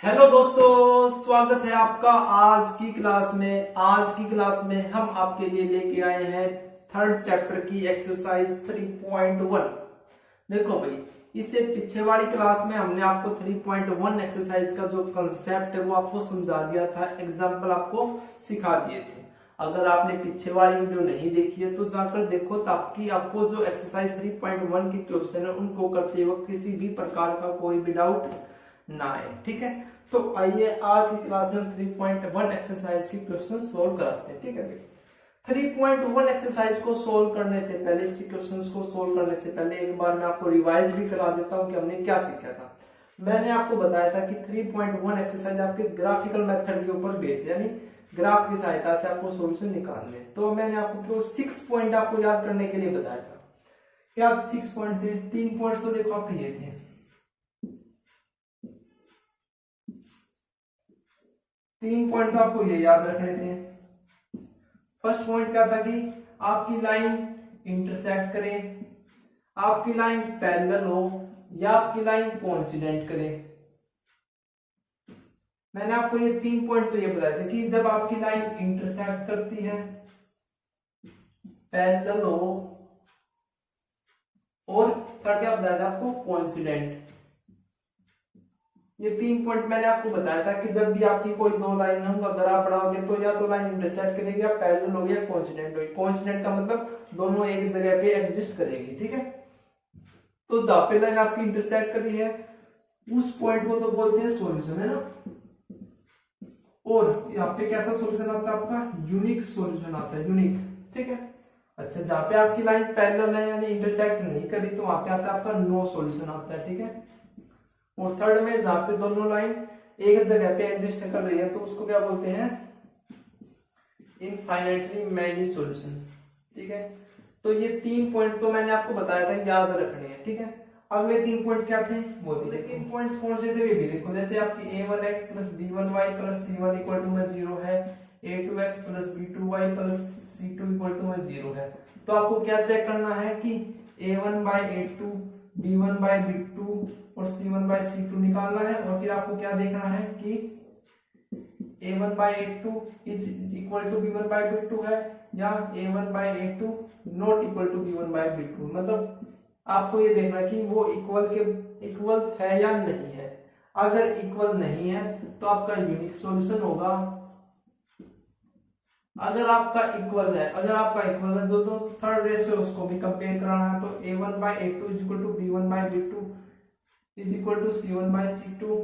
Hello दोस्तों, स्वागत है आपका आज की क्लास में। आज की क्लास में हम आपके लिए लेके आए हैं थर्ड चैप्टर की एक्सरसाइज 3.1। देखो भाई, इससे पीछे वाली क्लास में हमने आपको 3.1 एक्सरसाइज का जो कंसेप्ट है वो आपको समझा दिया था, एग्जाम्पल आपको सिखा दिए थे। अगर आपने पीछे वाली वीडियो नहीं देखी है तो जाकर देखो, ताकि आपको जो एक्सरसाइज 3.1 की क्वेश्चन है उनको करते वक्त किसी भी प्रकार का कोई भी डाउट ना आए। ठीक है, तो आइए आज की क्लास में 3.1 एक्सरसाइज की क्वेश्चन सोल्व कराते हैं। ठीक है भाई, 3.1 एक्सरसाइज को सोल्व करने से पहले, इसकी क्वेश्चंस को सोल्व करने से पहले एक बार मैं आपको रिवाइज भी करा देता हूं कि हमने क्या सीखा था। मैंने आपको बताया था कि 3.1 एक्सरसाइज आपके ग्राफिकल मेथड के ऊपर बेस है, यानी ग्राफ की सहायता से आपको सॉल्यूशन निकालने। तो मैंने आपको केवल 6 पॉइंट आपको याद करने के लिए बताया था। क्या 6 पॉइंट थे? 3 पॉइंट्स तो देखो आपके ये थे। 3 पॉइंट तो आपको ये याद रखने थे। फर्स्ट पॉइंट क्या था कि आपकी लाइन इंटरसेक्ट करे, आपकी लाइन पैरेलल हो या आपकी लाइन कोइंसिडेंट करे। मैंने आपको ये 3 पॉइंट तो ये बताए थे कि जब आपकी लाइन इंटरसेक्ट करती है, पैरेलल हो, और थर्ड क्या बताया था आपको? कोइंसिडेंट। ये 3 पॉइंट मैंने आपको बताया था कि जब भी आपकी कोई दो लाइन होंगे, अगर आप बढ़ाओगे तो या तो लाइन इंटरसेक्ट करेगी या पैरेलल होगी या कोइंसिडेंट होगी। कोइंसिडेंट का मतलब दोनों एक जगह पे एग्जिस्ट करेगी। ठीक है, तो जहां पे लाइन आपकी इंटरसेक्ट कर रही है उस पॉइंट को तो बोलते हैं सॉल्यूशन, है ना। और यहाँ पे कैसा सॉल्यूशन आता है आपका? यूनिक सॉल्यूशन आता है, यूनिक। ठीक है, अच्छा, जहां पे आपकी लाइन पैरेलल है यानी इंटरसेक्ट नहीं करी तो वहां पे आता है आपका नो सॉल्यूशन आता है। ठीक है, और थर्ड में जहां पे दोनों लाइन एक जगह पे एग्जिस्ट कर रही है तो उसको क्या बोलते हैं? Infinitely many solution. ठीक है, तो ये 3 पॉइंट तो मैंने आपको बताया था याद रखने हैं। ठीक है, अगले 3 पॉइंट क्या थे वो भी देखिए। 3 पॉइंट्स कौन से थे वे भी देखो। जैसे आपकी a1x plus b1y plus c1 equal to में 0 है, a2x plus b2y plus c2 equal to में 0 है। तो आपको क्या चेक करना है कि a1 by a2, b1 by b2 और c1 बाय c2 निकालना है। और फिर आपको क्या देखना है कि a1 by a2 is equal to b1 by b2 है या a1 by a2 not equal to b1 by b2। मतलब आपको ये देखना कि वो इक्वल है या नहीं है। अगर इक्वल नहीं है तो आपका यूनिक सॉल्यूशन होगा। अगर आपका इक्वल है, जो थर्ड रेशियो उसको भी कंपेयर कराना है, तो a1 by a2 is equal to b1 by b2 is equal to c1 by c2।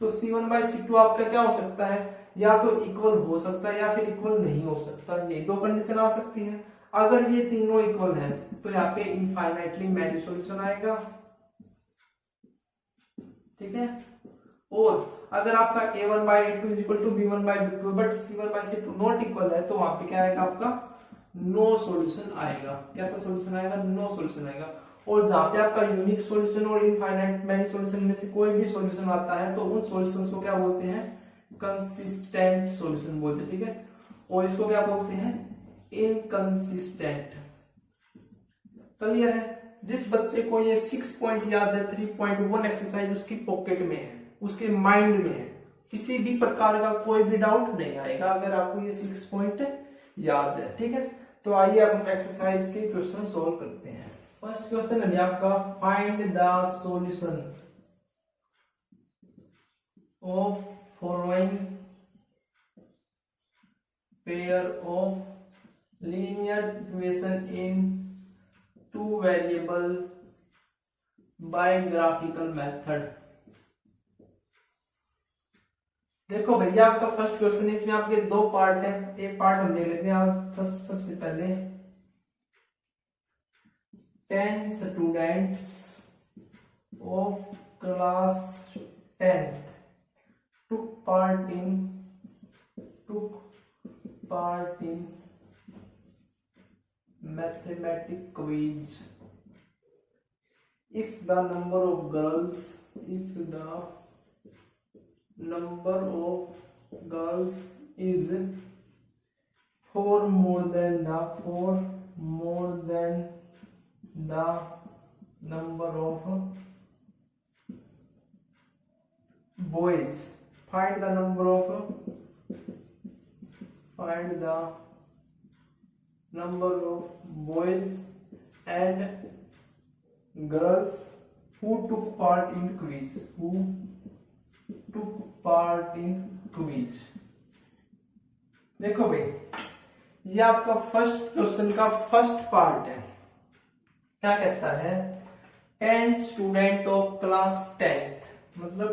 तो c1 बाय c2 आपका क्या हो सकता है? या तो इक्वल हो सकता है या फिर इक्वल नहीं हो सकता। ये दो कंडीशन आ सकती है। अगर ये तीनों इक्वल है तो यहाँ पे इनफाइनाइटली मैनी सॉल्यूशन आएगा। ठीक है, और अगर आपका a1 by a2 is equal to b1 by b2 but c1 by c2 not equal है तो वहां पे क्या आएगा आपका? नो सॉल्यूशन आएगा। कैसा सॉल्यूशन आएगा? नो सॉल्यूशन आएगा। और जहां पे आपका यूनिक सॉल्यूशन और इनफाइनाइट मैनी सॉल्यूशन में से कोई भी सॉल्यूशन आता है तो उन सॉल्यूशंस को क्या बोलते हैं? कंसिस्टेंट सॉल्यूशन बोलते हैं। ठीक है, और इसको क्या बोलते हैं? इनकंसिस्टेंट। क्लियर है? जिस बच्चे को ये 6 पॉइंट याद है, 3.1 एक्सरसाइज उसकी पॉकेट में है, उसके माइंड में है, किसी भी प्रकार का कोई भी डाउट नहीं आएगा अगर आपको ये 6 पॉइंट याद है। ठीक है, तो आइए अब एक्सरसाइज के क्वेश्चन सोल्व करते हैं। फर्स्ट क्वेश्चन है आपका, find the solution of following pair of linear equation in two variable bye graphical method. देखो भैया, आपका फर्स्ट क्वेश्चन है, इसमें आपके दो पार्ट है। एक पार्ट हम देख लेते हैं। आप फर्स्ट सबसे पहले 10 students of class 10th took part in mathematics quiz. If the number of girls is 4 more than the number of boys, find the number of boys and girls who took part in quiz, देखो भाई, ये आपका first question का first part है। क्या कहता है? 10 student of class 10th, मतलब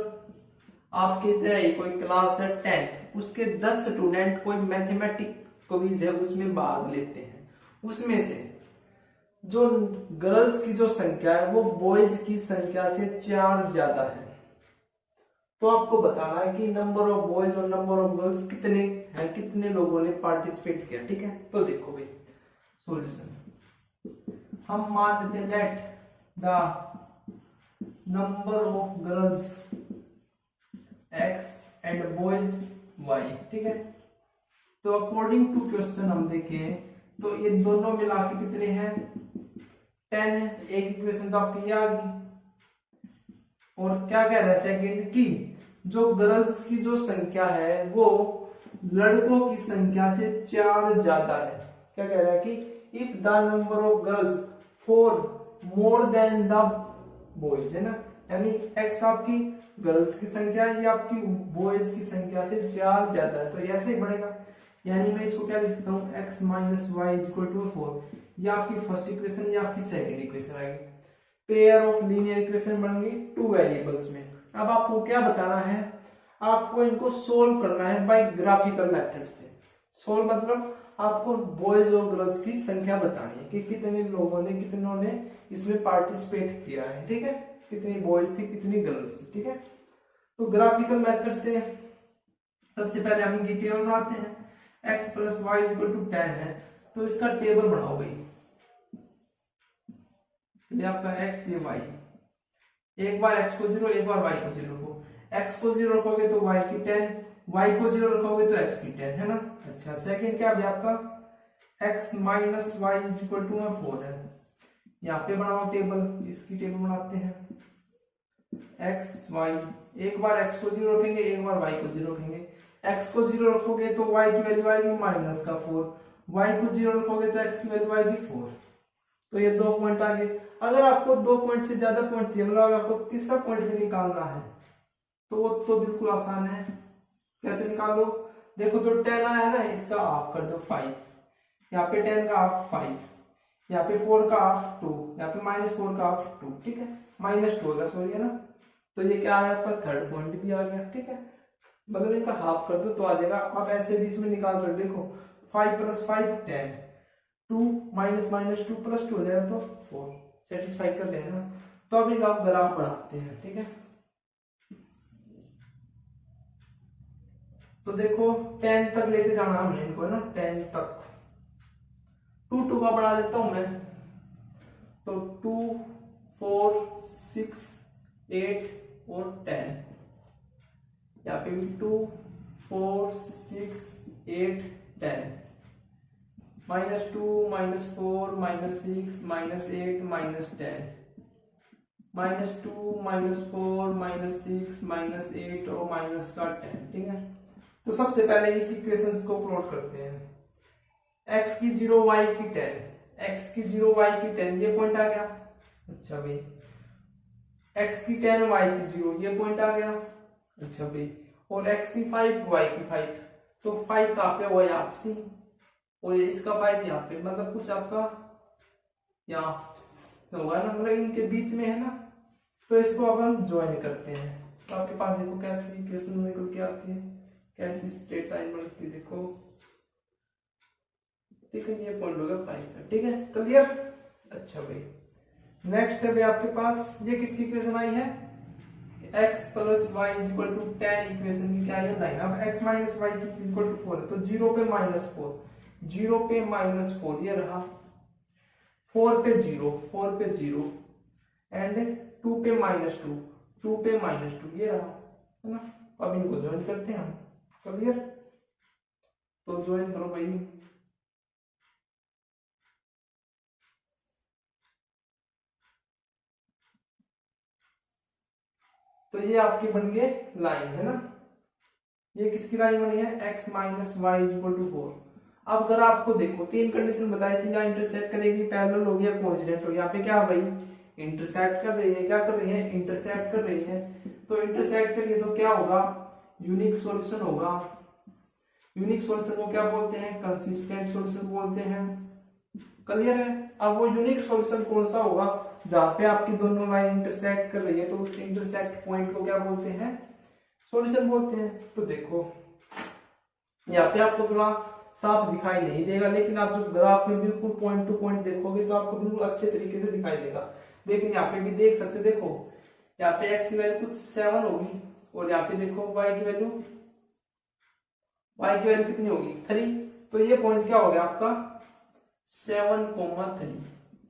आपकी तरह ही कोई क्लास है 10th, उसके 10 स्टूडेंट कोई मैथमेटिक क्विज है उसमें भाग लेते हैं। उसमें से जो गर्ल्स की जो संख्या है वो बॉयज की संख्या से 4 ज्यादा है। तो आपको बताना है कि नंबर ऑफ बॉयज और नंबर ऑफ गर्ल्स कितने हैं, कितने लोगों ने पार्टिसिपेट किया। ठीक है, तो देखो भाई सॉल्यूशन हम मान लेते हैं let the number of girls x and boys y। ठीक है, तो अकॉर्डिंग टू क्वेश्चन हम देखें तो ये दोनों मिला के कितने हैं? 10 है। एक इक्वेशन तो आपकी आ गई। और क्या कह रहा है सेकंड की जो गर्ल्स की जो संख्या है वो लड़कों की संख्या से 4 ज्यादा है। क्या कह रहा है कि if the number of girls 4 more than the boys, है ना, यानी x आपकी गर्ल्स की संख्या है, ये आपकी बॉयज की संख्या से 4 ज्यादा है, तो ऐसे ही बढ़ेगा। यानी मैं इसको क्या लिख सकता हूँ? x minus y equal to 4। ये आपकी फर्स्ट इक्वेशन, ये आपकी सेकंड इक्वेशन आएगी। पेयर ऑफ लीनियर इक्वेशन बन गई 2 वेरिएबल्स में। अब आपको क्या बताना है? आपको इनको सोल्व करना है बाय ग्राफिकल मेथड से। सोल्व मतलब आपको बॉयज और गर्ल्स की संख्या बतानी है कि कितने लोगों ने, कितनों ने इसमें पार्टिसिपेट किया है। ठीक है, कितनी बॉयज थी, कितनी गर्ल्स थी। ठीक है, तो ग्राफिकल मेथड से सबसे पहले हम इनकी टेबल बनाते हैं। x plus y equal to 10 है, तो इसका टेबल बनाओ भाई। ये आपका x, ये y, एक बार x को 0, एक बार y को 0 रखो। x को 0 रखोगे तो y की 10, y को 0 रखोगे तो x की 10, है ना। अच्छा, सेकंड क्या है आपका? x minus y equal to 4 है। यहाँ पे बनाओ टेबल, इसकी टेबल बनाते हैं। x y, एक बार x को 0 रखेंगे, एक बार y को 0 रखेंगे। x को 0 रखोगे तो y की वैल्यू आएगी माइनस का 4, y को 0 रखोगे तो x की वैल्यू आएगी 4। तो ये 2 पॉइंट आ गए। अगर आपको 2 पॉइंट से ज्यादा पॉइंट चाहिए, मतलब अगर आपको तीसरा पॉइंट भी निकालना है तो वो तो बिल्कुल आसान है। कैसे निकालो? देखो जो 10 आया है ना, इसका हाफ कर दो 5, यहाँ पे 10 का हाफ 5, यहाँ पे 4 का हाफ 2, यहाँ पे -4 का हाफ 2। ठीक है, -2 होगा, सॉरी, है ना। तो ये क्या आया आपका? थर्ड पॉइंट भी आ गया। ठीक है, मतलब इनका हाफ कर दो तो आ जाएगा। आप ऐसे भी इसमें निकाल सकते, देखो 5 प्लस 5 10, 2 माइनस माइनस 2 प्लस 2 हो जाएगा तो 4। सेटिस्फाई कर लेना। तो अब इनका आप ग्राफ बनाते हैं। ठीक है, तो देखो 10 तक लेके जाना हमने इनको, है ना, 10 तक। 2 का बना देता हूं मैं, तो 2 4 6 8 और 10, यहाँ पे भी 2 4 6 8 10, -2 -4 -6 -8 -10, -2 -4 -6 -8 और माइनस का 10। ठीक है, तो सबसे पहले इस इक्वेशन को प्लॉट करते हैं। x की 0 y की 10, x की 0 y की 10, ये पॉइंट आ गया। अच्छा भाई, x की 10 y की 0, ये पॉइंट आ गया। अच्छा भाई, और x की 5 y की 5, तो 5 कहाँ पे हुआ? यहाँ पे, और इसका 5 यहाँ पे, मतलब कुछ आपका यहाँ होगा ना, मतलब इनके बीच में है ना। तो इसको अब हम ज्वाइन करते हैं। तो आपके पास देखो कैसी इक्वेशन निकल के आती है, कैसी स्ट्रेट लाइन बनती है, देखो। ठीक है, ये पॉइंट होगा 5। ठीक है, क्लियर। अच्छा भाई, नेक्स्ट है भाई आपके पास, ये किसकी इक्वेशन आई है? x plus y equal to 10 equation की क्या है? 9। अब x माइनस वाई की इक्वल टू 4 है, तो 0 पे -4, 0 पे -4, ये रहा। 4 पे 0, 4 पे 0 एंड 2 पे -2, 2 पे -2, ये रहा, है ना। तो अब इनको ज्वाइन करते हैं हम। क्लियर, तो ज्वाइन करो भाई। तो ये आपकी बन गए लाइन, है ना। ये किसकी लाइन बनी है, x minus y equal to 4। अब अगर आपको देखो तीन कंडीशन बताई थी, या इंटरसेक्ट करेगी, पैरेलल होगी या कोइंसिडेंट हो। यहाँ पे क्या भाई इंटरसेक्ट कर रही है, क्या कर रही है, इंटरसेक्ट कर रही है। तो इंटरसेक्ट करिए तो क्या होगा, यूनिक सॉल्यूशन होगा। यूनिक सॉल्यूशन को क्या बोलते हैं, कंसिस्टेंट सॉल्यूशन बोलते हैं। क्लियर है। अब वो यूनिक सॉल्यूशन कौन सा होगा, जहां पे आपकी दोनों लाइन इंटरसेक्ट कर रही है, तो उस इंटरसेक्ट पॉइंट को क्या बोलते हैं, सॉल्यूशन बोलते हैं। तो देखो यहाँ पे आपको थोड़ा साफ दिखाई नहीं देगा, लेकिन आप जब ग्राफ में बिल्कुल पॉइंट टू पॉइंट देखोगे तो आपको बिल्कुल अच्छे तरीके से दिखाई देगा। लेकिन यहाँ पे भी देख सकते, देखो यहाँ पे x की वैल्यू कुछ 7 होगी, और यहाँ पे देखो y की वैल्यू कितनी होगी, 3। तो ये पॉइंट क्या हो गया आपका 7,3।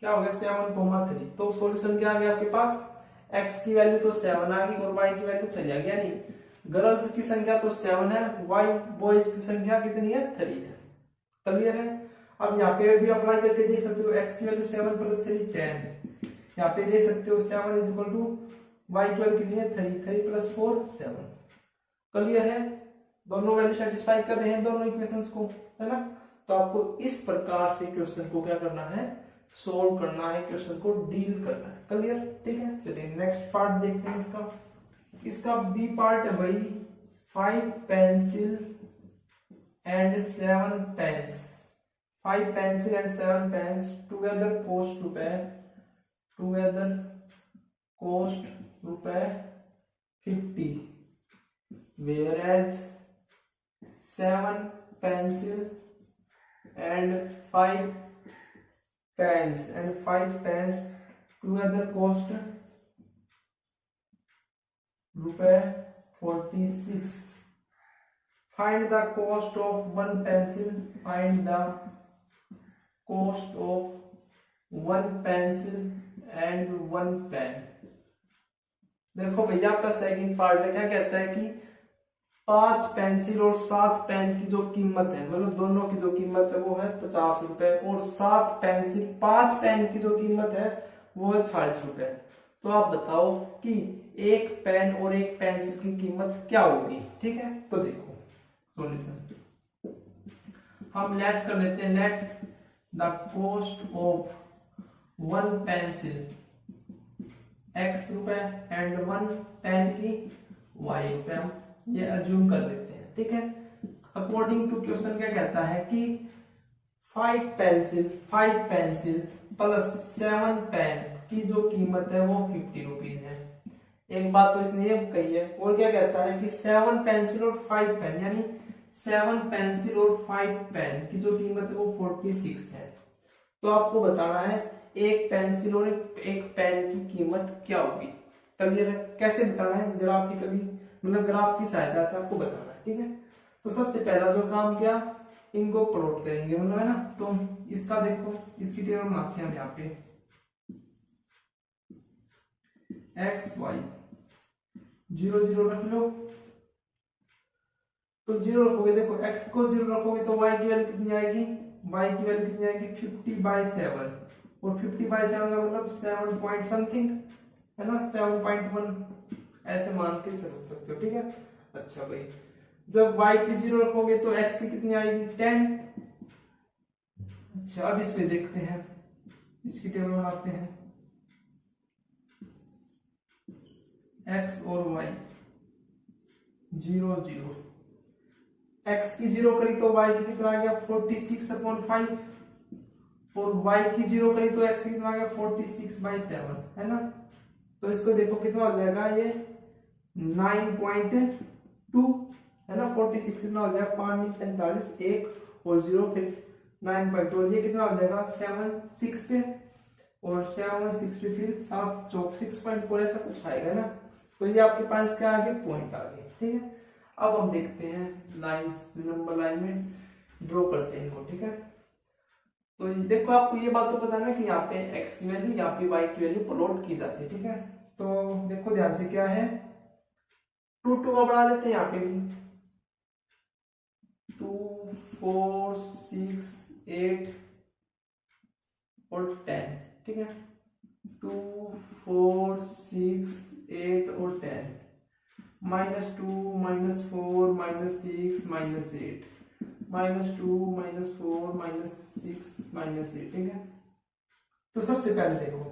क्या हो गया 7,3। तो सॉल्यूशन क्या आ गया आपके पास, x की वैल्यू तो 7 आ गई और y की वैल्यू 3 आ गई। यानी गर्ल्स की संख्या तो 7 है, बॉयज की संख्या कितनी है, 3 है। क्लियर है। अब यहाँ पे भी अप्लाई करके देख सकते हो, x की वैल्यू 7 प्लस 3 10। यहाँ पे देख सकते हो 7 इज इक्वल टू y की वैल्यू कितनी है, 3 प्लस 4 7। क्लियर है। दोनों वैल्यू सेटिस्फाई कर रहे हैं दोनों इक्वेशंस को, है ना। तो आपको इस प्रकार से क्वेश्चन को क्या करना है, सोल्व करना है, क्वेश्चन को डील करना है। क्लियर, ठीक है। चलिए नेक्स्ट पार्ट देखते हैं इसका बी पार्ट है भाई, 5 pencil and 7 pens. 5 pencil and 7 pens together cost रुपए 50, whereas 7 pencil and 5 pens together cost रुपए 46। Find the cost of one pencil, find the cost of one pencil and one pen। देखो भैया आपका second part है, क्या कहता है कि 5 पेंसिल और 7 पेन की जो कीमत है, मतलब दोनों की जो कीमत है वो है 50 रुपए, और 7 पेंसिल 5 पेन की जो कीमत है वो है 40 रुपए। तो आप बताओ कि एक पेन और एक पेंसिल की कीमत क्या होगी। ठीक है, तो देखो सॉल्यूशन हम लेट कर लेते हैं, let the cost of one pencil x रुपए एंड वन पेन की y रुपए, हम ये अज्यूम कर लेते हैं। ठीक है, अकॉर्डिंग टू क्वेश्चन क्या कहता है कि 5 पेंसिल प्लस 7 पेन की जो कीमत है वो 50 रुपीज है। एक बात तो इसने ये कही है, और क्या कहता है कि 7 पेंसिल और 5 पेन, यानी 7 पेंसिल और 5 पेन की जो कीमत है वो 46 है। तो आपको बताना है एक पेंसिल और एक पेन की कीमत क्या होगी। क्लियर है। कैसे बताना है, ग्राफिकली मतलब ग्राफ की सहायता से आपको बताना है। ठीक है, तो सबसे पहला जो काम किया, इनको प्लॉट करेंगे, मतलब है ना। तो इसका देखो, इसकी टेबल बनाते हैं हम यहाँ पे, एक्स वाई 0 0 रख लो। तो 0 रखोगे, देखो x को 0 रखोगे तो y की वैल्यू कितनी आएगी, y की वैल्यू कितनी आएगी 50/7, और 50/7 का मतलब 7 पॉइंट समथिंग, है ना, 7.1 ऐसे मान के समझ सकते हो। ठीक है, अच्छा भाई, जब y की 0 रखोगे तो x की कितनी आएगी 10। अच्छा, अब इस पे देखते हैं, इसकी टेबल बनाते हैं, x और y 0 0, x की 0 करी तो y की कितना आ गया 46/5, और y की 0 करी तो x की कितना आ गया 46/7, है ना। तो इसको देखो कितना हो जाएगा, ये 9.2, है ना। 46 कितना हो जाएगा 5 45, 1 और 0 फिर 9.2, ये कितना हो जाएगा 7 6 पे, और 7 6 पे फिर 7 चौक 6.4 ऐसा कुछ आएगा ना। तो ये आपके पास क्या आ गया, पॉइंट आ गए। ठीक है, अब हम देखते हैं लाइंस, नंबर लाइन में ड्रॉ करते हैं इनको। ठीक है, तो देखो आपको ये बात तो पता है कि यहाँ पे x की वैल्यू, यहाँ पे y की वैल्यू प्लॉट की जाती है। ठीक है, तो देखो ध्यान से, क्या है 2 2 का बढ़ा देते हैं, यहाँ पे भी 2 4 6 8 और 10। ठीक है, 2 4 6 8 और 10, -2 -4 -6 -8 -2 -4 -6 -8, ठीक है। तो सबसे पहले देखो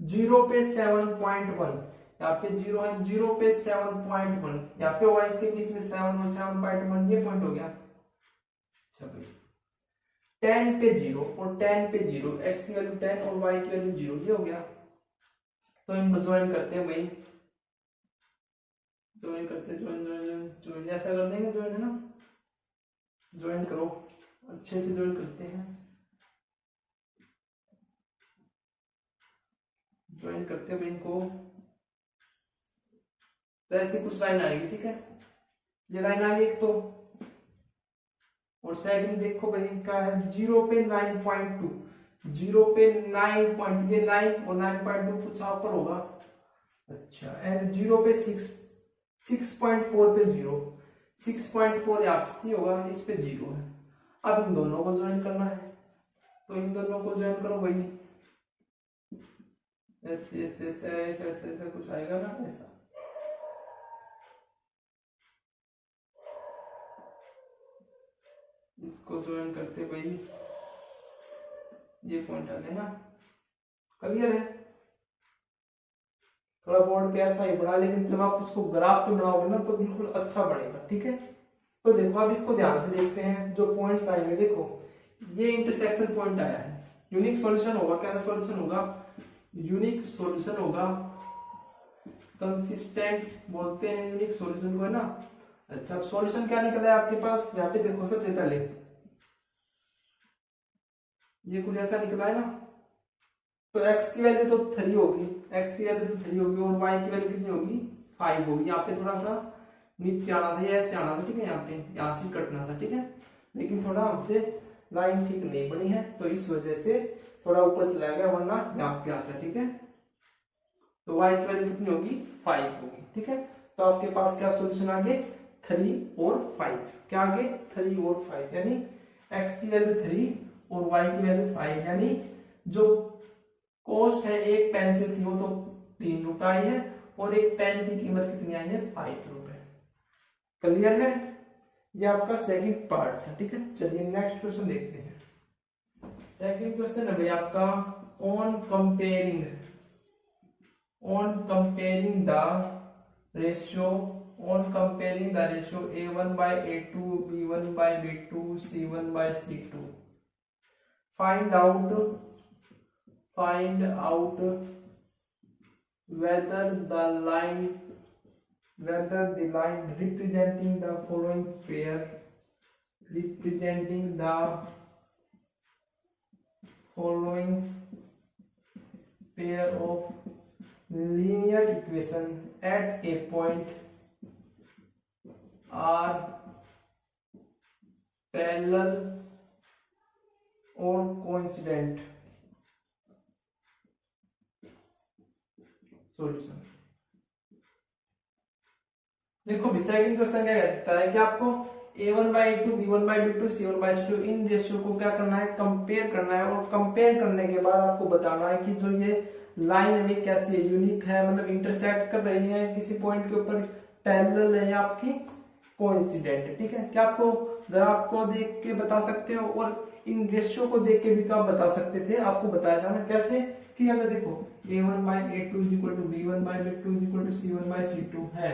0 पे 7.1, यहाँ पे 0 है, 0 पे 7.1, यहाँ पे वाइस के बीच में 7 और 7.1, ये पॉइंट हो गया। अच्छा भाई 10 पे 0 और 10 पे 0, x की वैल्यू 10 और y की वैल्यू 0, ये हो गया। तो इनको ज्वाइन करते हैं भाई, ज्वाइन करते हैं, ज्वाइन ऐसा कर देंगे, ज्वाइन है ना, ज्वाइन करो, अच्छे से ज्वाइन करते हैं, ज्वाइन करते हैं इनको। तो ऐसे कुछ लाइन आएगी, ठीक है, ये लाइन आ गई एक तो। और सेकंड देखो भाई क्या है, 0 पे 9.2, 0 पे 9 पॉइंट, ये 9 और 9.2 कुछ ऊपर होगा। अच्छा एंड 0 पे 6.4 पे 0, 6.4 यहाँ पे होगा, इस पे 0 है। अब इन दोनों को ज्वाइन करना है, तो इन दोनों को ज्वाइन करो भाई, ऐसे ऐसे ऐसे ऐसे ऐसे कुछ आएगा ना, ऐसा। इसको ज्वाइन करते भाई, ये पॉइंट आ गया ना, क्लियर है। थोड़ा बोर्ड पे ऐसा ही बना, लेकिन जब आप इसको ग्राफ पे बनाओगे ना तो बिल्कुल अच्छा बनेगा, ठीक है। तो देखो अब इसको ध्यान से देखते हैं, जो पॉइंट्स आएंगे देखो, ये इंटरसेक्शन पॉइंट आया है, यूनिक सॉल्यूशन होगा, कैसा सॉल्यूशन होगा, यूनिक सॉल्यूशन होगा, कंसिस्टेंट बोलते हैं यूनिक सॉल्यूशन को, है ना। अच्छा अब सॉल्यूशन क्या निकला है आपके पास, यहाँ पे देखो सबसे पहले ये कुछ ऐसा निकला है ना, तो x की वैल्यू तो 3 होगी, x की वैल्यू तो 3 होगी, और y की वैल्यू कितनी होगी, 5 होगी। यहाँ पे थोड़ा सा नीचे आना था, ये ऐसे आना था, ठीक है, यहाँ से कटना था, ठीक है, लेकिन थोड़ा हमसे लाइन ठीक नहीं बनी है, तो इस वजह से थोड़ा ऊपर चला गया, वरना यहाँ पे आता, ठीक है। तो y की वैल्यू कितनी होगी, 5 होगी, ठीक है। तो आपके पास क्या सोल्यूशन आ गए, 3 और 5, क्या आ गए, 3 और 5, यानी x की वैल्यू 3 और y की वैल्यू 5, यानी जो कॉस्ट है एक पेंसिल की वो तो 3 रुपए आई है, और एक पेन की कीमत कितनी आई है, 5 रुपए। क्लियर है, ये आपका सेकंड पार्ट था, ठीक है। चलिए नेक्स्ट क्वेश्चन देखते हैं। सेकंड क्वेश्चन है भाई आपका, on comparing the ratio, a1 by a2, b1 by b2, c1 by c2, find out whether the line representing the following pair of linear equation at a point are parallel or coincident. Solution देखो भी second question क्या कहता है कि आपको a1 by a2, b1 by b2, c1 by c2 in ratio को क्या करना है, कंपेयर करना है, और कंपेयर करने के बाद आपको बताना है कि जो ये लाइन है कैसी है, यूनिक है, मतलब इंटरसेक्ट कर रही है किसी पॉइंट के ऊपर, पैरेलल है या आपकी कोइंसिडेंट है, ठीक है। क्या आपको ग्राफ को देख के बता सकते हो, और इन रेशियो को देख के भी तो आप बता सकते थे, आपको बताया था ना कैसे, कि अगर देखो a1 by a2 is equal to b1 by b2 is equal to c1 by c2 है,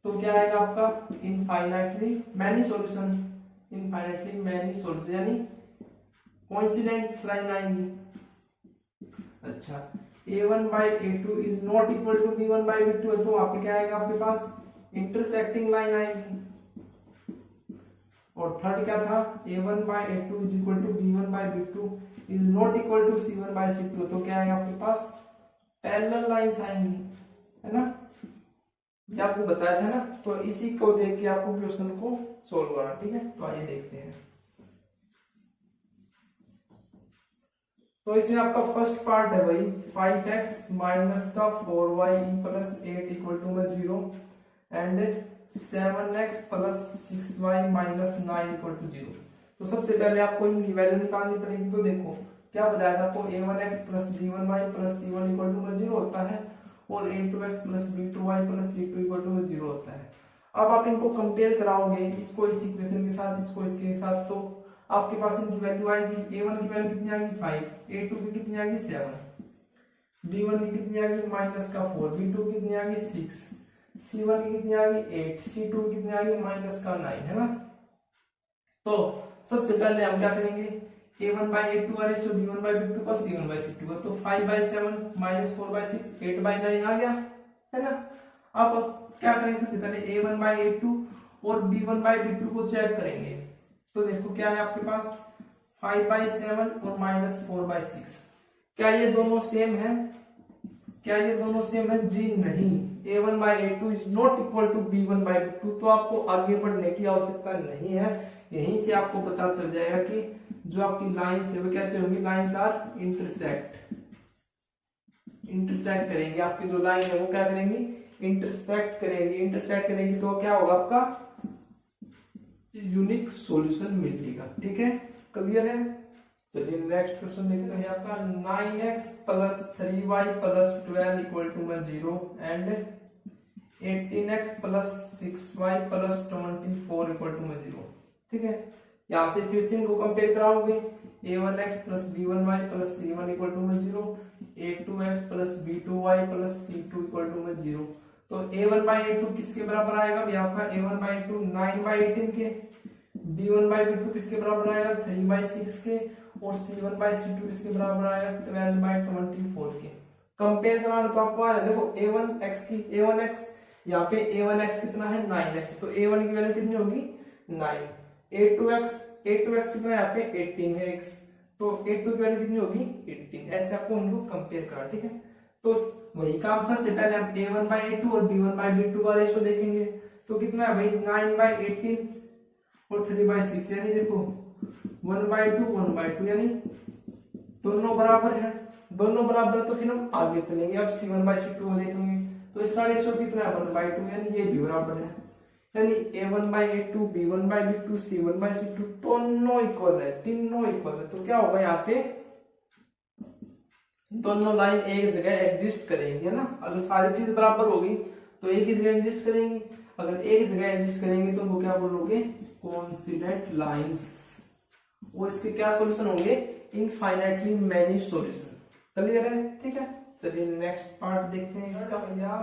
तो क्या आएगा आपका इनफाइनाइटली मैनी सॉल्यूशन, यानी कोइंसिडेंट लाइन आएंगी। अच्छा a1 by a2 is not equal to b1 by b2 है, तो वहां पे क्या आएगा आपके पास, इंटरसेक्टिंग लाइन आएगी। और थर्ड क्या था, a1 by a2 is equal to b1 by b2 is not equal to c1 by c2, तो क्या आएगा आपके पास, पैरेलल लाइंस आएंगी, है ना, ये आपको बताया था ना। तो इसी को देख के आपको क्वेश्चन को सोल्व करना, ठीक है। तो आइए देखते हैं। तो इसमें आपका फर्स्ट पार्ट है भाई 5x माइनस का 4y plus 8 equal to 0 and 7x plus 6y minus 9 equal to 0। तो सबसे पहले आपको इनकी वैल्यू निकालनी पड़ेगी। तो देखो क्या बताया था आपको, a1x plus b1y plus c1 equal to 0 होता है, और a2x plus b2y plus c2 equal to 0 होता है। अब आप इनको कंपेयर कराओगे, इसको इस इक्वेशन के साथ, इसको इसके साथ, तो आपके पास इनकी वैल्यू आएगी। a1 की वैल्यू कितनी आएगी 5, a2 की कितनी आएगी 7, b1 की कितनी आएगी -4, b2 की कितनी आएगी 6, c1 की कितनी आएगी 8, c2 की कितनी आएगी -9, है ना। तो सबसे पहले हम क्या करेंगे, a1 by a2 का रेशियो b1 by b2 का c1 by c2 का, तो 5/7 -4/6 8/9 आ गया, है ना। अब क्या करेंगे, सबसे पहले a1 by a2 और b1 by b2 को चेक करेंगे। तो देखो क्या है आपके पास 5/7 और -4/6, क्या ये दोनों सेम है? क्या ये दोनों सेम है? जी नहीं, a1 by a2 is not equal to b1 by b2, तो आपको आगे बढ़ने की आवश्यकता नहीं है। यहीं से आपको पता चल जाएगा कि जो आपकी लाइंस है वो कैसे होंगी, लाइंस आर इंटरसेक्ट, इंटरसेक्ट करेंगे। आपकी जो लाइन है वो क्या करेंगी, इंटरसेक्ट करेंगे। इंटरसेक्ट करेंगी तो क्या होगा, आपका यूनिक सॉल्यूशन मिलेगा। ठीक है, क्लियर है। चलिए नेक्स्ट क्वेश्चन देखते हैं आपका 9x plus 3y plus 12 equal to 0 and 18x plus 6y plus 24 equal to 0। ठीक है, यहाँ से फिर से इनको कंपेयर कराओगे, a1x plus b1y plus c1 equal to 0, a2x plus b2y plus c2 equal to 0। तो a1 by a2 किसके बराबर आएगा भाई, आपका a1 by a2 9/18 के, b1 by b2 किसके बराबर आएगा 3/6 के, और c1 by c2 किसके बराबर आएगा 12/24 के। कंपेयर कराना तो आपको आ रहा है, देखो a1x की a1x, यहाँ पे a1x कितना है 9x, तो a1 की वैल्यू कितनी होगी 9, a2x कितना है यहाँ पे 18 है x, तो a2 की वैल्यू कितनी होगी 18। ऐसे आपको इनको कंपेयर करना। ठीक है, तो वही काम सबसे पहले हम a1 by a2 और b1 by b2 का रेशियो देखेंगे। तो कितना है भाई 9/18 और 3/6, यानी देखो 1/2 1/2, यानी दोनों बराबर है। दोनों बराबर है तो फिर हम आगे चलेंगे, अब c1 by c2 को देखेंगे। तो इसका रेशियो कितना है 1/2, यानी ये भी बराबर है, यानी a1 by a2 b1 by b2 c1 by c2 दोनों इक्वल है, तीनों इक्वल है। तो क्या होगा यहाँ पे दोनों लाइन एक जगह एग्जिस्ट करेंगी, है ना। अगर सारी चीज बराबर होगी तो एक ही जगह एग्जिस्ट करेंगी, अगर एक जगह एग्जिस्ट करेंगे तो वो क्या बोलोगे कोइंसिडेंट लाइंस, और इसके क्या सॉल्यूशन होंगे इनफाइनाइटली मैनी सॉल्यूशन। क्लियर है। ठीक है, चलिए नेक्स्ट पार्ट देखते हैं इसका भैया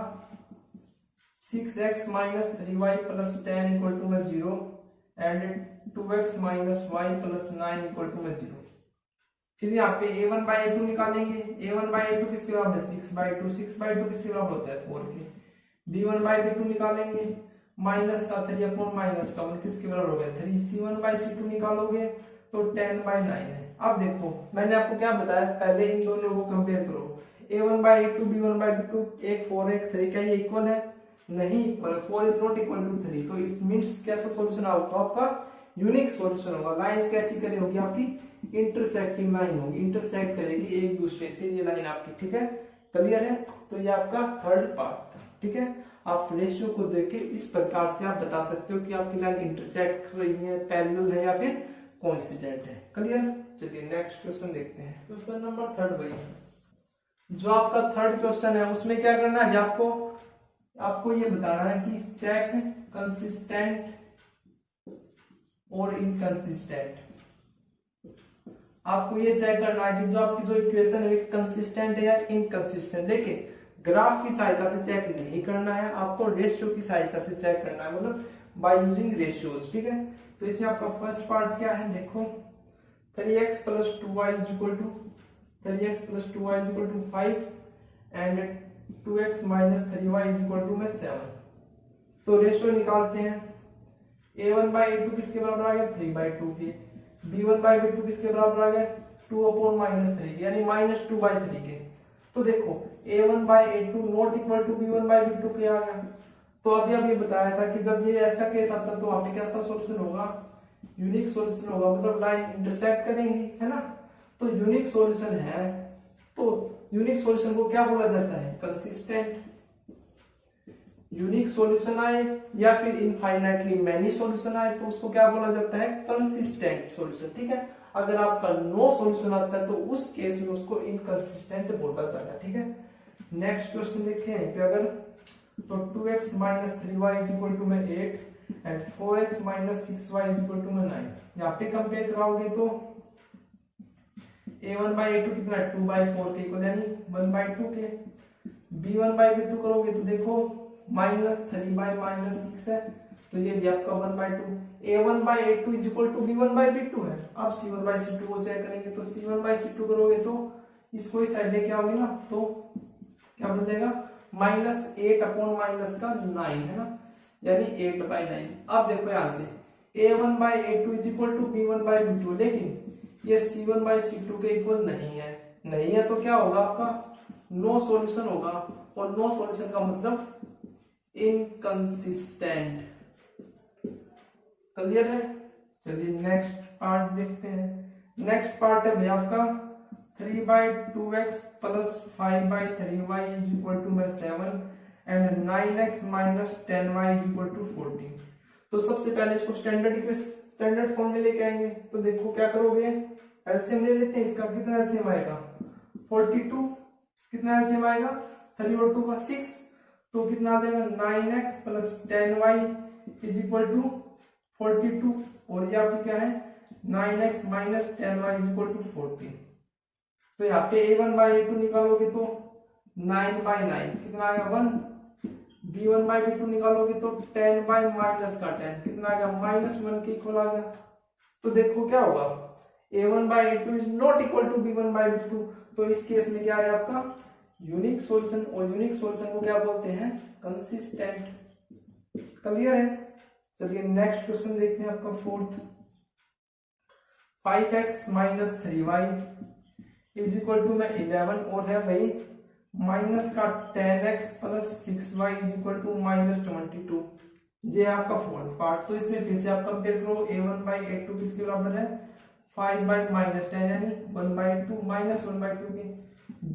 6x minus 3y plus 10 equal to 0 and 2x minus y plus 9 equal to 0। फिर यहाँ पे a1 by a2 निकालेंगे, a1 by a2 किसके बराबर है 6/2, 6/2 किसके बराबर होता है 4 के। b1 by b2 निकालेंगे, माइनस का 3 अपॉन माइनस का 1 किसके बराबर हो गया 3, c1 by c2 निकालोगे तो 10/9 है। अब देखो मैंने आपको क्या बताया, पहले इन दोनों को कंपेयर करो, a1 by a2 b1 by b2 एक 4 एक 3, क्या ये इक्वल है? नहीं equal, 4 is not equal to 3। तो इट मींस कैसा सॉल्यूशन होगा आपका यूनिक सॉल्यूशन होगा। लाइंस कैसी करी होगी आपकी इंटरसेक्टिंग लाइन होगी, इंटरसेक्ट करेगी एक दूसरे से ये लाइन आपकी। ठीक है, क्लियर है। तो ये आपका थर्ड पार्ट था। ठीक है, आप रेशियो को देख के इस प्रकार से आप बता सकते हो कि आपकी लाइन इंटरसेक्ट कर रही है, पैरेलल है या फिर कोइंसिडेंट है। क्लियर। चलिए नेक्स्ट क्वेश्चन देखते हैं, क्वेश्चन नंबर 3 भाई। जो आपका थर्ड क्वेश्चन है उसमें क्या करना है, आपको ये बताना है कि चेक कंसिस्टेंट और इनकंसिस्टेंट। आपको ये चेक करना है कि जो आपकी जो इक्वेशन है कंसिस्टेंट है या इनकंसिस्टेंट। लेकिन ग्राफ की सहायता से चेक नहीं करना है, आपको रेशियो की सहायता से चेक करना है, मतलब बाय यूजिंग रेशियोज। ठीक है, तो इसमें आपका फर्स्ट पार्ट क्या है, देखो 3x plus 2y is equal to 3x plus 2y is equal to 5 and 2x minus 3y is equal to 7। तो रेशियो निकालते हैं, a1 by a2 किसके बराबर आ गया 3/2 के, b1 by b2 किसके बराबर आ गया 2/-3 के, यानी -2/3 के। तो देखो a1 by a2 not equal to b1 by b2 के आ गया। तो अभी ये बताया था कि जब ये ऐसा केस आता है तो वहां पे कैसा सॉल्यूशन होगा, यूनिक सॉल्यूशन होगा, मतलब लाइन इंटरसेक्ट करेंगी, है ना। तो यूनिक सॉल्यूशन है, तो यूनिक सॉल्यूशन को क्या बोला जाता है कंसिस्टेंट। यूनिक सॉल्यूशन आए या फिर इनफाइनाइटली मैनी सॉल्यूशन आए तो उसको क्या बोला जाता है कंसिस्टेंट सॉल्यूशन। ठीक है, अगर आपका नो सॉल्यूशन आता है तो उस केस में उसको इनकंसिस्टेंट बोला जाता है। ठीक है, नेक्स्ट क्वेश्चन देखें कि अगर तो 2x minus 3y is equal to में 8 and 4x minus 6y is equal to में 9। यहाँ पे कंपेयर कराओगे तो a1 बाई a2 कितना है 2 बाई 4 के इक्वल यानी 1 बाई 2 के। b1 बाई b2 करोगे तो देखो माइनस 3 बाई माइनस 6 है तो ये भी आपका 1 by 2। a1 by a2 is equal to b1 by b2 है। अब c1 बाई c2 को चेक करेंगे तो c1 बाई c2 करोगे तो इसको इस साइड लेके आओगे ना तो क्या बन जाएगा माइनस 8 अपॉन माइनस का 9 है ना यानी 8 बाई 9। अब देखो यहाँ से a1 by a2 is equal to b1 by b2 लेकिन ये c1 बाई c2 के इक्वल नहीं है तो क्या होगा आपका नो सॉल्यूशन होगा और नो सॉल्यूशन का मतलब इनकंसिस्टेंट। क्लियर है। चलिए नेक्स्ट पार्ट देखते हैं। नेक्स्ट पार्ट है भैया आपका 3 by 2x plus 5 by 3y is equal to में 7 and 9x minus 10y is equal to 14। तो सबसे पहले इसको स्टैंडर्ड फॉर्म में लेके आएंगे तो देखो क्या करोगे एलसीएम ले लेते हैं। इसका कितना एलसीएम आएगा 42। कितना एलसीएम आएगा 3 और 2 का 6 तो कितना आ जाएगा 9x plus 10y is equal to 42 और ये आपकी क्या है 9x minus 10y is equal to 14। तो यहाँ पे a1 बाई a2 निकालोगे तो 9 बाई 9 कितना आएगा 1। b1 बाई b2 निकालोगे तो 10 बाई माइनस का 10 कितना आएगा माइनस 1 के इक्वल आ गया। तो देखो क्या होगा a1 by a2 is not equal to b1 by b2 तो इस केस में क्या है आपका यूनिक सॉल्यूशन और यूनिक सॉल्यूशन को क्या बोलते हैं कंसिस्टेंट। क्लियर है। चलिए नेक्स्ट क्वेश्चन देखते हैं आपका fourth 5x minus 3y is equal to में 11 और है भाई माइनस का 10x plus 6y is equal to minus 22। ये आपका फोर्थ पार्ट। तो इसमें फिर से आप कंपेयर करो a1 बाई a2 किसके बराबर है 5 बाई माइनस 10 यानी 1 बाई 2 माइनस 1 बाई 2 के।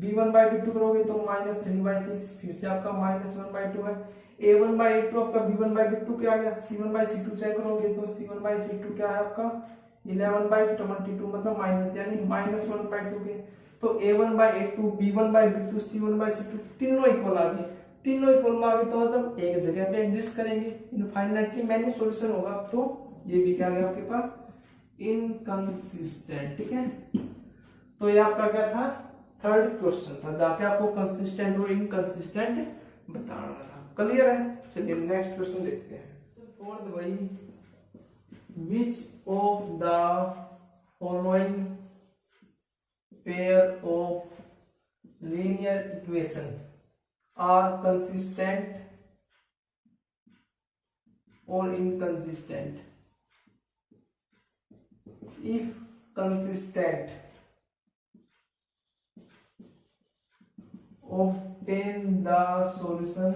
b1 बाई b2 करोगे तो माइनस 3 बाई 6 फिर से आपका माइनस 1 बाई 2 है। a1 बाई a2 आपका b1 बाई b2 क्या आ गया c1 बाई c2 चेक करोगे तो c1 बाई c2 क्या है आपका 11 बाई 22 मतलब माइनस यानी माइनस 1 बाई 2 के। तो a1 by a2 b1 by b2 c1 by c2 तीनों इक्वल आ गए। तीनों इक्वल में आ गए तो मतलब एक जगह पे एग्जिस्ट करेंगे इनफाइनाइटली मैनी सॉल्यूशन होगा। तो ये भी क्या गया आपके पास इनकंसिस्टेंट। ठीक है। तो ये आपका क्या था थर्ड क्वेश्चन था जहां पे आपको कंसिस्टेंट और इनकंसिस्टेंट बताना था। क्लियर है। चलिए नेक्स्ट क्वेश्चन देखते हैं। फोर्थ भाई which of the following pair of linear equation are consistent or inconsistent? If consistent, obtain the solution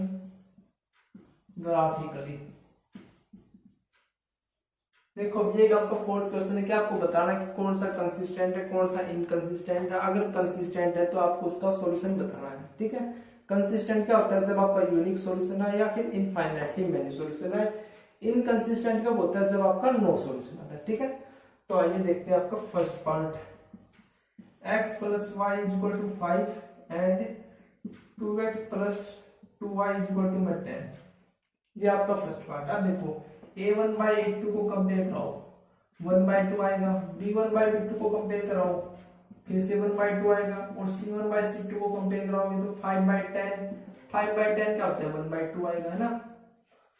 graphically। देखो ये आपका फोर्थ क्वेश्चन है कि आपको बताना है कि कौन सा कंसिस्टेंट है कौन सा इनकंसिस्टेंट है। अगर कंसिस्टेंट है तो आपको उसका सॉल्यूशन बताना है। ठीक है। कंसिस्टेंट क्या होता है जब आपका यूनिक सॉल्यूशन है या फिर इनफाइनाइटली मेनी सॉल्यूशन है। इनकंसिस्टेंट कब होता है जब आपका नो सॉल्यूशन आता है। ठीक है। तो आइए देखते हैं आपका first part x plus y is equal to 5 and 2x plus 2y is equal to 10। ये आपका फर्स्ट पार्ट। अब देखो a1 बाई a2 को कंपेयर कराओ 1 बाई 2 आएगा। b1 बाई b2 को कंपेयर कराओ फिर से 1 बाई 2 आएगा और c1 बाई c2 को कंपेयर कराओगे तो 5 बाई 10 5 बाई 10 क्या होता है 1 बाई 2 आएगा है ना।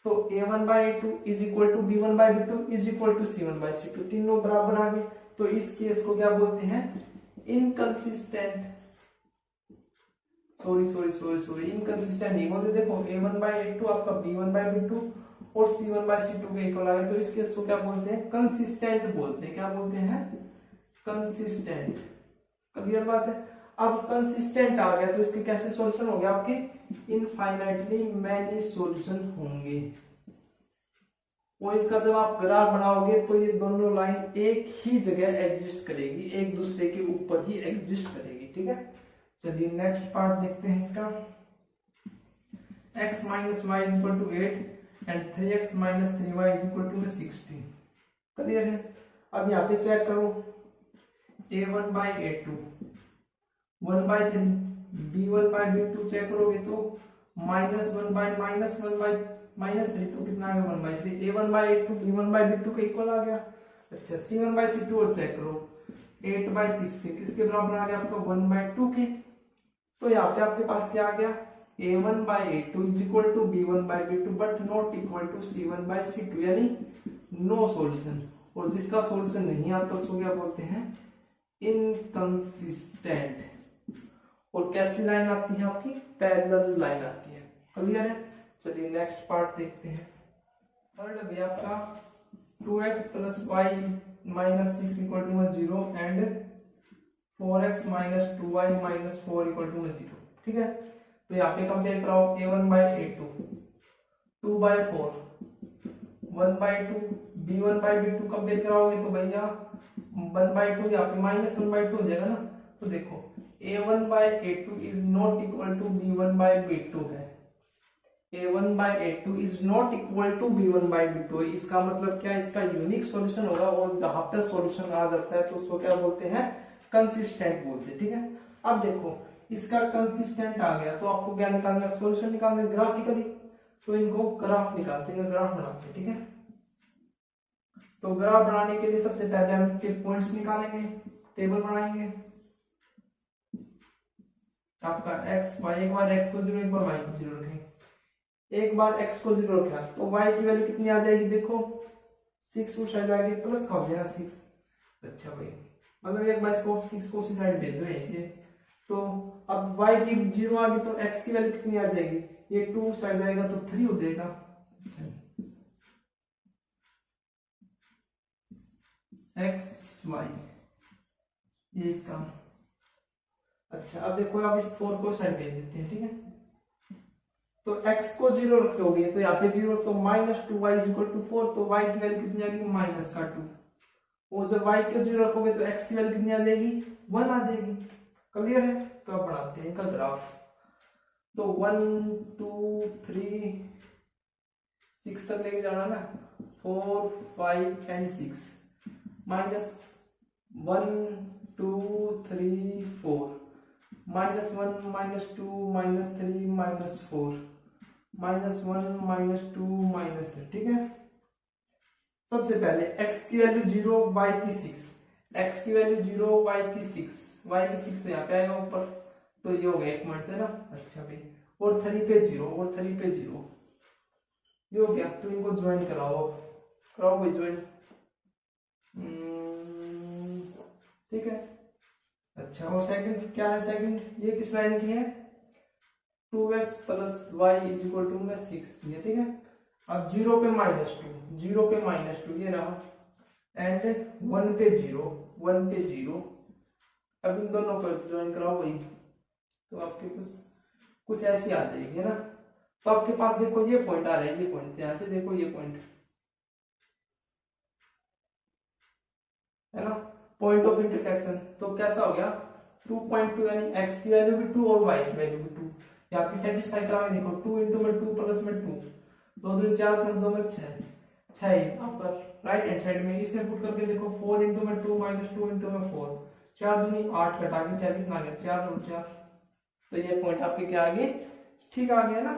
तो a1 by a2 is equal to b1 by b2 is equal to c1 by c2 तीनों बराबर आ गए। तो इस केस को क्या बोलते हैं इनकंसिस्टेंट। सॉरी इनकंसिस्टेंट नहीं बोलते। देखो a1 बाई a2 आपका b1 बाई b2 और c1 बाई c2 के इक्वल आ गए तो इस केस को क्या बोलते हैं कंसिस्टेंट बोलते हैं। क्या बोलते हैं कंसिस्टेंट। क्लियर बात है। अब कंसिस्टेंट आ गया तो इसके कैसे सॉल्यूशन होंगे आपके इनफाइनाइटली मैनी सॉल्यूशन होंगे। और इसका जब आप ग्राफ बनाओगे तो ये दोनों लाइन एक ही जगह एग्जिस्ट करेगी एक दूसरे के ऊपर ही एग्जिस्ट करेगी। ठीक है। चलिए नेक्स्ट पार्ट देखते हैं इसका x minus y equal to 8 and 3x minus 3y is equal to 16। Clear है। अब यहाँ पे चेक करो a1 by a2 1 by 3 b1 b2 check करोगे तो -1/-1/-3 तो कितना आ गया 1/3। a1/a2 b1/b2 के इक्वल आ गया। अच्छा c1/c2 और चेक करो 8/16 किसके बराबर आ गया आपका 1/2 के। तो यहाँ पे आपके पास क्या आ गया a1/a2 is equal to b1/b2 but not equal to c1/c2 यानी नो सॉल्यूशन। और जिसका सॉल्यूशन नहीं आता उसको क्या बोलते हैं इनकंसिस्टेंट। और कैसी लाइन आती है आपकी पैरेलल लाइन आती है। क्लियर है। चलिए नेक्स्ट पार्ट देखते हैं। थर्ड है आपका 2x + y - 6 = 0 and 4x - 2y - 4 = 0। ठीक है। तो यहाँ पे कंपेयर कराओ a1/a2 2/4 1/2 b1/b2 कंपेयर कराओगे तो भैया 1/2 यहाँ पे -1/2 हो जाएगा ना। तो देखो a1/a2 is not equal to b1/b2 है। a1/a2 is not equal to b1/b2 है। इसका मतलब क्या है इसका यूनिक सॉल्यूशन होगा। और जहां पर सॉल्यूशन आ जाता है तो उसको क्या बोलते हैं कंसिस्टेंट बोलते हैं। ठीक है। अब देखो इसका कंसिस्टेंट आ गया तो आपको क्या निकालना है सॉल्यूशन निकालना है ग्राफिकली। तो इनको ग्राफ निकालते हैं ग्राफ बनाते हैं। ठीक है। तो ग्राफ बनाने के लिए सबसे पहले हम इसके पॉइंट्स निकालेंगे टेबल बनाएंगे। आपका x y एक बार x को 0 एक बार y को 0 रखेंगे। एक बार x को 0 रखा तो y की वैल्यू कितनी आ जाएगी देखो 6 उस साइड आएगी प्लस का हो जाएगा 6। अच्छा भाई मतलब एक बार इसको 6 को उसी साइड भेज दो यहीं से। तो अब y की 0 आ गई तो x की वैल्यू कितनी आ जाएगी ये 2 साइड जाएगा तो 3 हो जाएगा। अच्छा x y ये इसका। अच्छा अब देखो आप इस 4 को साइड भेज देते हैं। ठीक है। तो x को 0 रखोगे तो यहाँ पे 0 तो -2y = 4 तो y की वैल्यू कितनी आ जाएगी -2। और जब y को 0 रखोगे तो x की वैल्यू कितनी आ जाएगी 1 आ जाएगी। क्लियर है। तो अब बनाते हैं इनका ग्राफ। तो 1 2 3 6 तक लेके जाना ना 4 5 एंड 6 -1 2 3 4 -1 -2 -3 -4 -1 -2 -3। ठीक है। सबसे पहले x की वैल्यू 0 y की 6 x की वैल्यू 0 y की 6 y की 6 तो यहाँ पे आएगा ऊपर तो ये हो गया एक मिनट है ना। अच्छा भाई और 3 पे 0 और 3 पे 0 ये हो गया। तो इनको ज्वाइन कराओ भाई ज्वाइन। ठीक है। अच्छा और सेकंड क्या है सेकंड ये किस लाइन की है 2x + y = 6 की है। ठीक है। अब 0 पे -2 ये रहा एंड 1 पे 0 अब इन दोनों को ज्वाइन कराओ भाई तो आपके कुछ ऐसी आ जाएगी है ना। तो आपके पास देखो ये पॉइंट आ रहा है ये पॉइंट यहां से देखो ये पॉइंट है ना पॉइंट ऑफ इंटरसेक्शन। तो कैसा हो गया 2.2 यानी x की वैल्यू भी 2 और y की वैल्यू भी 2 यहाँ पे सेटिस्फाई कराओगे देखो 2 × में 2 प्लस में 2 2 2 4 प्लस 2 में 6 यहाँ पर राइट हैंड साइड में इसमें पुट करके देखो 4 × में 2 - 2 × में 4 4 दूनी 8 घटा के 4 कितना आ गया 4 और 4। तो ये पॉइंट आपके क्या आ गए ठीक आ गया ना।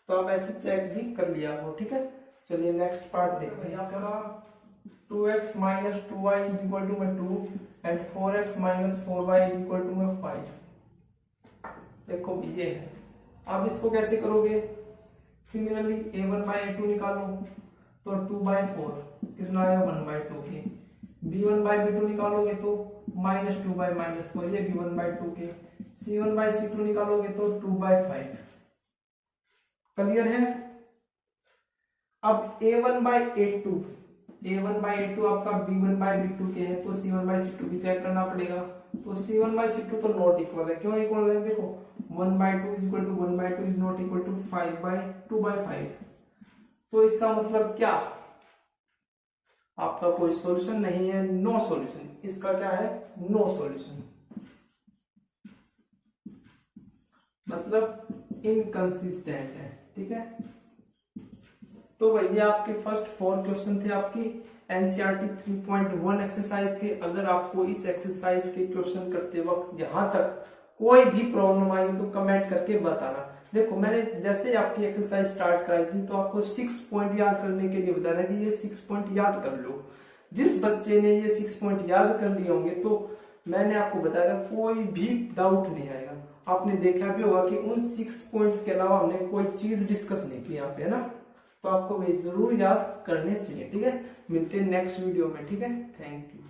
तो आप ऐसे चेक भी कर लिया वो। ठीक है। चलिए नेक्स्ट पार्ट देखते हैं इसका 2x - 2y = 2 and 4x - 4y = 5। देखो ये है। अब इसको कैसे करोगे सिमिलरली a1/a2 निकालो तो 2/4 कितना आएगा 1/2 के। b1/b2 निकालोगे तो -2/-4 ये b1/2 के। c1/c2 निकालोगे तो 2/5। क्लियर है। अब a1/a2 आपका b1/b2 के है तो c1/c2 भी चेक करना पड़ेगा। तो c1/c2 तो नॉट इक्वल है। क्यों इक्वल है देखो 1/2 = 1/2 इज नॉट इक्वल टू 5/2/5। तो इसका मतलब क्या आपका कोई सॉल्यूशन नहीं है नो सॉल्यूशन। इसका क्या है नो सॉल्यूशन मतलब इनकंसिस्टेंट है। ठीक है। तो भाई ये आपके फर्स्ट 4 क्वेश्चन थे आपकी एनसीईआरटी 3.1 एक्सरसाइज के। अगर आपको इस एक्सरसाइज के क्वेश्चन करते वक्त यहाँ तक कोई भी प्रॉब्लम आई तो कमेंट करके बताना। देखो मैंने जैसे आपकी एक्सरसाइज स्टार्ट कराई थी तो आपको 6 पॉइंट याद करने के लिए बताया था कि ये 6 पॉइंट याद कर लो। जिस बच्चे ने ये 6 पॉइंट याद कर लिए होंगे तो मैंने आपको बताया था कोई भी डाउट नहीं आएगा। आपने देखा भी होगा कि उन 6 पॉइंट्स के अलावा हमने कोई चीज डिस्कस नहीं की यहाँ पे, है ना। तो आपको वे जरूर याद करने चाहिए, ठीक है। मिलते हैं नेक्स्ट वीडियो में, ठीक है। Thank you.